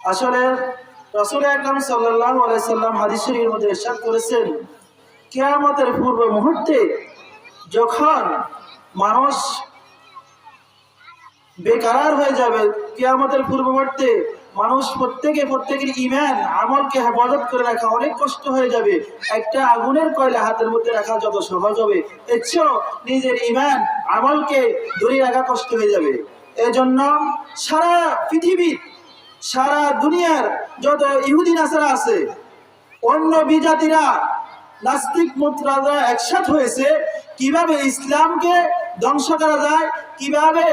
আসলে রাসূল আকরাম সাল্লাল্লাহু আলাইহি সাল্লাম হাদিস শরীফের মধ্যে ইরশাদ করেছেন, কিয়ামতের পূর্ব মুহূর্তে যখন মানুষ বেকার হয়ে যাবে, কিয়ামতের পূর্ব মুহূর্তে মানুষ প্রত্যেকের ঈমান আমলকে হেফাজত করে রাখা অনেক কষ্ট হয়ে যাবে। একটা আগুনের কয়লা হাতের মধ্যে রাখা যত সহজ হবে, এর চেয়েও নিজের ঈমান আমলকে ধরে রাখা কষ্ট হয়ে যাবে। এজন্য সারা পৃথিবীর, সারা দুনিয়ার যত ইহুদি নাসারা আছে, অন্য বিজাতিরা, নাস্তিক মুতরাজরা একসাথ হয়েছে কিভাবে ইসলামকে ধ্বংস করা যায়, কিভাবে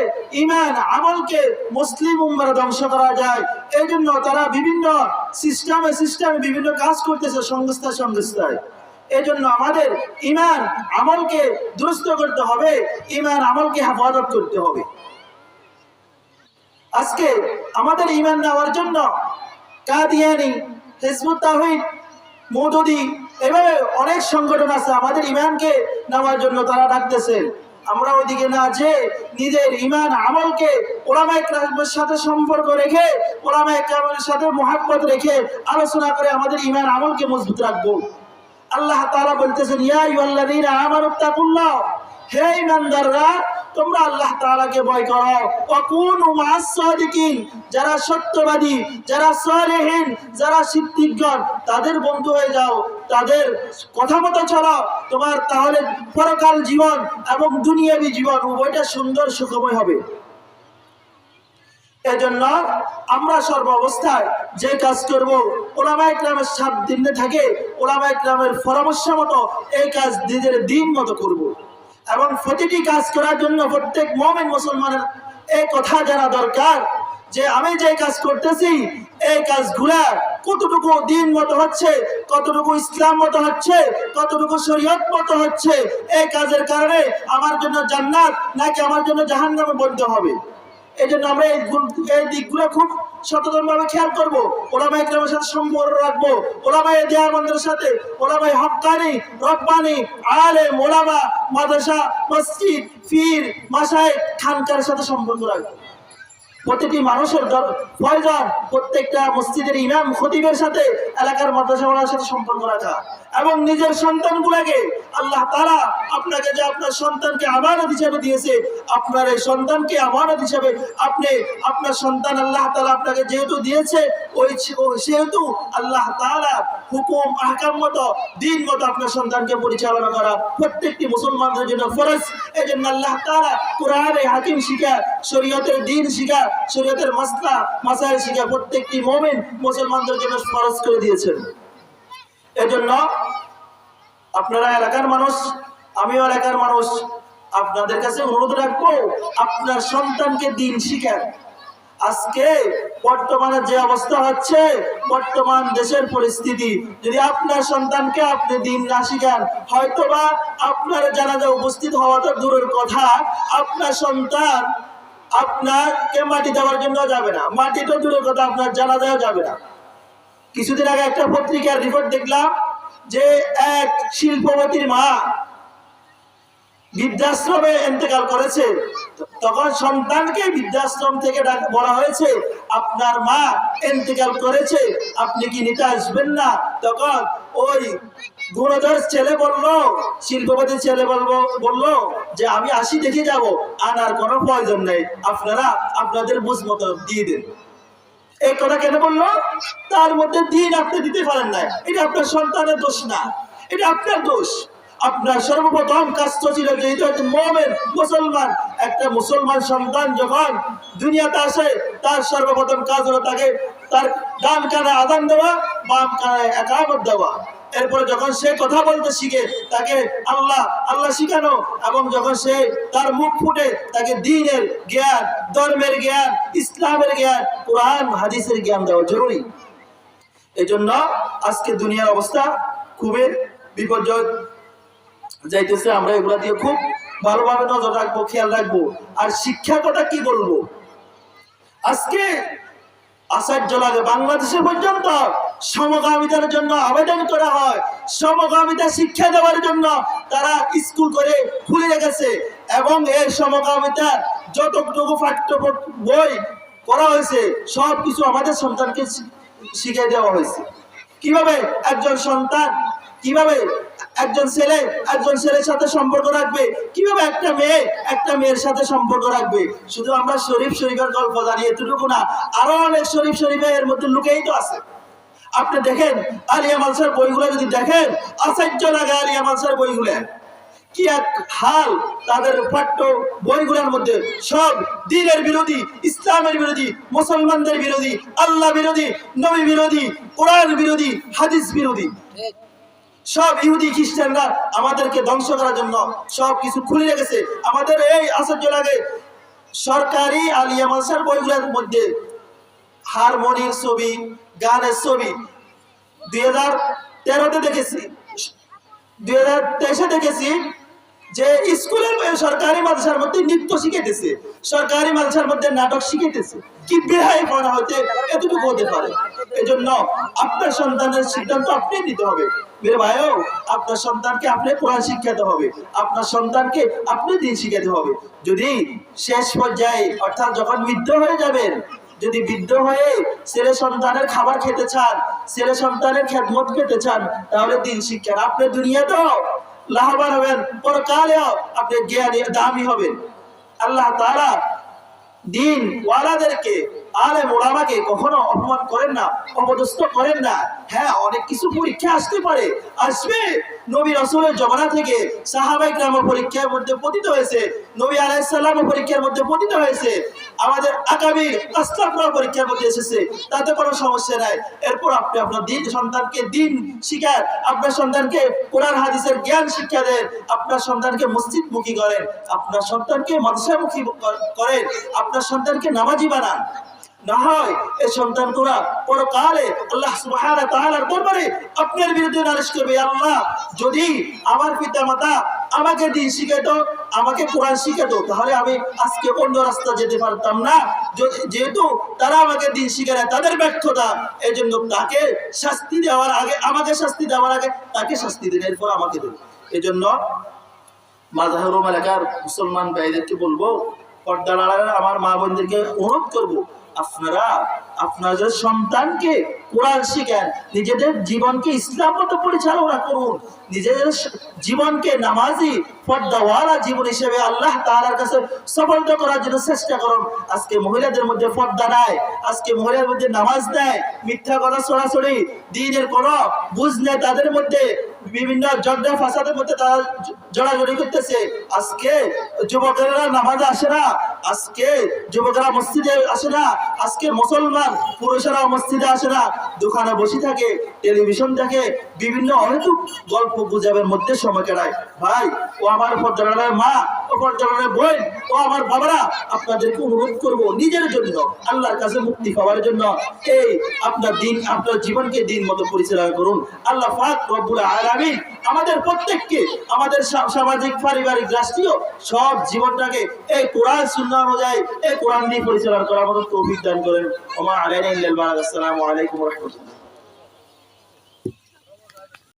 ঈমান আমলকে মুসলিম উম্মাহর ধ্বংস করা যায়। এই জন্য তারা বিভিন্ন সিস্টেমে বিভিন্ন কাজ করতেছে সংস্থায়। এই জন্য আমাদের ঈমান আমলকে দুরুস্ত করতে হবে, ঈমান আমলকে হেফাজত করতে হবে। আজকে আমাদের ঈমান নেওয়ার জন্য কাদিয়ানী, হিজবুত তাওহীদ, মওদুদি, এভাবে অনেক সংগঠন আছে আমাদের ঈমানকে নেওয়ার জন্য। তারা ডাকতেছেন, আমরা ওইদিকে না যে নিজের ঈমান আমলকে উলামায়ে কেরামের সাথে সম্পর্ক রেখে, উলামায়ে কেরামের সাথে মুহাব্বত রেখে আলোচনা করে আমাদের ঈমান আমলকে মজবুত রাখবো। আল্লাহ তাআলা বলতেছেন, ইয়া আইয়ুহাল্লাযীনা আমানুত্তাকুল্লাহ, হে ঈমানদাররা তোমরা আল্লাহ তাআলাকে ভয় করো। ওয়া কুনু মা'আস সাদিকিন, যারা সত্যবাদী, যারা সালেহিন, যারা সিদ্দিকগণ, তাদের বন্ধু হয়ে যাও, তাদের কথা মতো চলো। তোমার তাহলে পরকাল জীবন এবং দুনিয়াবী জীবন উভয়টা সুন্দর সুখময় হবে। এজন্য আমরা সর্ব অবস্থায় যে কাজ করব, উলামায়ে কেরামের সান্নিধ্যে থাকে উলামায়ে কেরামের পরামর্শ মতো এই কাজ নিজের দিন মতো করব। এবং প্রতিটি কাজ করার জন্য প্রত্যেক মুমিন মুসলমানের এই কথা জানা দরকার যে আমি যে কাজ করতেছি এই কাজগুলা কতটুকু দিন মতো হচ্ছে, কতটুকু ইসলাম মতো হচ্ছে, কতটুকু শরীয়ত মতো হচ্ছে। এই কাজের কারণে আমার জন্য জান্নাত নাকি আমার জন্য জাহান্নামে বন্ধ হবে। এই জন্য আমরা এই দিকগুলো খুব সচেতনভাবে খেয়াল করবো, উলামায়ে কেরামের সাথে সম্পর্ক রাখবো, উলামায়ে দেওবন্দের সাথে, উলামায়ে হক্কানি, রব্বানি, আলেম, উলামা, মাদ্রাসা, মসজিদ, পীর, মাশায়েখ, খানকার সাথে সম্পর্ক রাখবো। প্রতিটি মানুষের প্রয়োজন প্রত্যেকটা মসজিদের ইমাম খতিবের সাথে, এলাকার মাদ্রাসাওয়ালার সাথে সম্পর্ক রাখা। এবং নিজের সন্তানগুলোকে আল্লাহ তাআলা আপনাকে যে আপনার সন্তানকে আমানত হিসেবে দিয়েছে, আপনার এই সন্তানকে আমানত হিসেবে আপনি আপনার সন্তান আল্লাহ তাআলা আপনাকে যেহেতু দিয়েছে, সেহেতু আল্লাহ তাআলা হুকুম আহকাম মতো দিন মতো আপনার সন্তানকে পরিচালনা করা প্রত্যেকটি মুসলমানদের জন্য ফরজ। এই জন্য আল্লাহ তাআলা কোরআনে হাকিম শিখা, শরীয়তের দিন শিখা, শরীয়তের মাসলা মাসাইল শিখা প্রত্যেকটি মুমিন মুসলমানদের জন্য ফরজ করে দিয়েছেন। এজন্য আপনারা এলাকার মানুষ, আমিও এলাকার মানুষ, আপনাদের কাছে অনুরোধ রাখবো আপনার সন্তানকে দিন শিখান। আজকে বর্তমানে যে অবস্থা হচ্ছে, বর্তমান দেশের পরিস্থিতি, যদি আপনার সন্তানকে আপনি দিন না শিখান, হয়তোবা আপনার জানাজা উপস্থিত হওয়া তো দূরের কথা, আপনার সন্তান আপনাকে মাটি দেওয়ার জন্য যাবে না, মাটি তো দূরের কথা, আপনার জানাজাও যাবে না। কিছুদিন আগে একটা পত্রিকার রিপোর্ট দেখলাম যে এক শিল্পপতির মা বৃদ্ধাশ্রমে ইন্তেকাল করেছে। তখন সন্তানকে বৃদ্ধাশ্রম থেকে বলা হয়েছে, আপনার মা ইন্তেকাল করেছে, আপনি কি নিতে আসবেন না? তখন ওই গুণধর ছেলে বললো, শিল্পপতির ছেলে বললো যে আমি আসি দেখে যাব, আনার কোনো প্রয়োজন নেই, আপনারা আপনাদের বুঝ মতো দিয়ে দেন। এই কথা কেন বললো? তার মধ্যে দিন আপনি দিতে পারেন না, এটা আপনার সন্তানের দোষ না, এটা আপনার দোষ। আপনার সর্বপ্রথম কাজ ছিল যেহেতু মুমিন মুসলমান, একটা মুসলমান সন্তান যখন দুনিয়াতে আসে তার সর্বপ্রথম কাজ হলো তাকে তার ডান কানে আযান দেওয়া, বাম কানে ইকামত দেওয়া। এরপরে যখন সে কথা বলতে শিখে তাকে আল্লাহ আল্লাহ শিখানো, এবং যখন সে তার মুখ ফুটে তাকে দ্বীনের জ্ঞান, ধর্মের জ্ঞান, ইসলামের জ্ঞান, কোরআন হাদিসের জ্ঞান দেওয়া জরুরি। এজন্য আজকে দুনিয়ার অবস্থা খুবই বিপর্যয় যাইতেছে। আমরা এগুলা দিয়ে খুব ভালোভাবে নজর রাখবো, খেয়াল রাখবো। আর শিক্ষার কথা কি বলবো, আজকে আশ্চর্য লাগে, বাংলাদেশে পর্যন্ত সমকামিতার জন্য আবেদন করা হয়, সমকামিতা শিক্ষা দেওয়ার জন্য তারা স্কুল করে খুলে রেখেছে। এবং এই সমকামিতার যতটুকু পাঠ্য বই করা হয়েছে সবকিছু আমাদের সন্তানকে শিখিয়ে দেওয়া হয়েছে। কিভাবে একজন সন্তান, কিভাবে একজন ছেলের সাথে সম্পর্ক রাখবে, কিভাবে একটা মেয়ের সাথে সম্পর্ক রাখবে। শুধু আমরা শরীফের গল্প জানি এতটুকু না, আরো অনেক শরীফের মধ্যে লুকেই তো আছে। আপনি দেখেন আলিয়া মালসার বইগুলো যদি দেখেন, আশ্চর্য লাগে আলিয়া মালসার বইগুলো কি এক হাল। তাদের পাঠ্য বইগুলোর মধ্যে সব দ্বীনের বিরোধী, ইসলামের বিরোধী, মুসলমানদের বিরোধী, আল্লাহ বিরোধী, নবী বিরোধী, কোরআন বিরোধী, হাদিস বিরোধী। সব ইহুদি খ্রিস্টানরা আমাদেরকে ধ্বংস করার জন্য সব কিছু খুলে রেখেছে। আমাদের এই আশ্চর্য লাগে সরকারি আলিয়া মাদ্রাসার বইগুলোর মধ্যে হারমোনির ছবি, গানের ছবি 2013-তে দেখেছি, 2023-এ দেখেছি যে স্কুলের সরকারি মাদ্রাসার মধ্যে নৃত্য শিখাইতেছে, সরকারি মাদ্রাসার মধ্যে নাটক শিখাইতেছে। কি বেহাই পড়া হতে এতটুকু হতে পারে? এজন্য আপনার সন্তানের সিদ্ধান্ত আপনি নিতে হবে। মেরে ভাইও, আপনার সন্তানকে আপনি কোরআন শিখাতে হবে, আপনার সন্তানকে আপনি দিন শিখাতে হবে। যদি শেষ পর্যায়ে অর্থাৎ যখন বৃদ্ধ হয়ে যাবেন, যদি বৃদ্ধ হয়ে ছেলে সন্তানের খাবার খেতে চান, ছেলে সন্তানের খেদমত পেতে চান, তাহলে দিন শিক্ষার আপনি দুনিয়াতেও লাভবান হবেন, পরকালেও আপনি জ্ঞানী দামি হবেন। আল্লাহ তাআলা দিন ওয়ালাদেরকে, আলেম ওলামাকে কখনো অপমান করেন না, অপদস্থ করেন না। হ্যাঁ, অনেক কিছু পরীক্ষা আসতে পারে, আসবে। নবী রাসূলের জমানা থেকে সাহাবায়ে কেরামের পরীক্ষার মধ্যে পতিত হয়েছে, নবী আলাইহিস সালামের পরীক্ষার মধ্যে পতিত হয়েছে, আমাদের আকাবির আসলাফরা পরীক্ষার মধ্যে এসেছে, তাতে কোনো সমস্যা নাই। এরপর আপনি আপনার দিন সন্তানকে দিন শিখান, আপনার সন্তানকে কোরআন হাদিসের জ্ঞান শিক্ষা দেন, আপনার সন্তানকে মসজিদমুখী করেন, আপনার সন্তানকে মাদ্রাসামুখী করেন, আপনার সন্তানকে নামাজি বানান। না হয় এই সন্তানগুলা পরকালে আল্লাহ সুবহানাহু ওয়া তাআলার দরবারে আপনার বিরুদ্ধে নালিশ করবে। আল্লাহ, যদি আমার পিতামাতা আমাকে দিন শিখাতো, আমাকে কোরআন শিখাতো, তাহলে আমি আজকে অন্য রাস্তা যেতে পারতাম না। যেহেতু তারা আমাকে দিন শিখায় না, তাদের ব্যর্থতা, এই জন্য তাকে শাস্তি দেওয়ার আগে, আমাকে শাস্তি দেওয়ার আগে তাকে শাস্তি দেন, এরপর আমাকে দেন। এই জন্য মাজাহিরুল এলাকার মুসলমান ভাইদেরকে বলবো, পর্দার আড়ালে আমার মা বোনদেরকে অনুরোধ করবো, আপনারা আপনাদের সন্তানকে কোরআন শিখান, নিজেদের জীবনকে ইসলাম মতো পরিচালনা করুন, নিজেদের জীবনকে নামাজি পর্দাওয়ালা জীবন হিসেবে আল্লাহ তাআলার কাছে সফলতা করার জন্য চেষ্টা করুন। আজকে মহিলাদের মধ্যে পর্দা নাই, আজকে মহিলাদের মধ্যে নামাজ নাই, মিথ্যা কথা ছড়াছড়ি, দ্বীনের কোনো বুঝ নেই তাদের মধ্যে, বিভিন্ন ঝগড়া ফাসাদের মধ্যে তারা জড়াজড়ি করতেছে। আজকে যুবকেরা নামাজে আসে না, আজকে যুবকেরা মসজিদে আসে না, আজকে মুসলমান পুরুষেরা মসজিদে আসে না, দোকানে বসে থাকে, টেলিভিশন দেখে, বিভিন্ন অহেতুক গল্প গুজবের মধ্যে সময় কাটায়। ভাই ও আমার পর্যায়ের মা, ও পর্যায়ের বোন, ও আমার বাবারা, আপনাদেরকে অনুরোধ করব, নিজের জন্য আল্লাহর কাছে মুক্তি পাওয়ার জন্য এই আপনার দিন, আপনার জীবনকে দিন মতো পরিচালনা করুন। আল্লাহ পাক রব্বুল আলামিন আমাদের প্রত্যেককে আমাদের সামাজিক, পারিবারিক, রাষ্ট্রীয় সব জীবনটাকে এই কোরআন সুন্নাহ অনুযায়ী, এই কোরআন নিয়ে পরিচালনা করার মতো তৌফিক দান করেন। ওমা আলাইনা ইল্লাল বালাগ। আসসালামু আলাইকুম ওয়া রাহমাতুল্লাহ।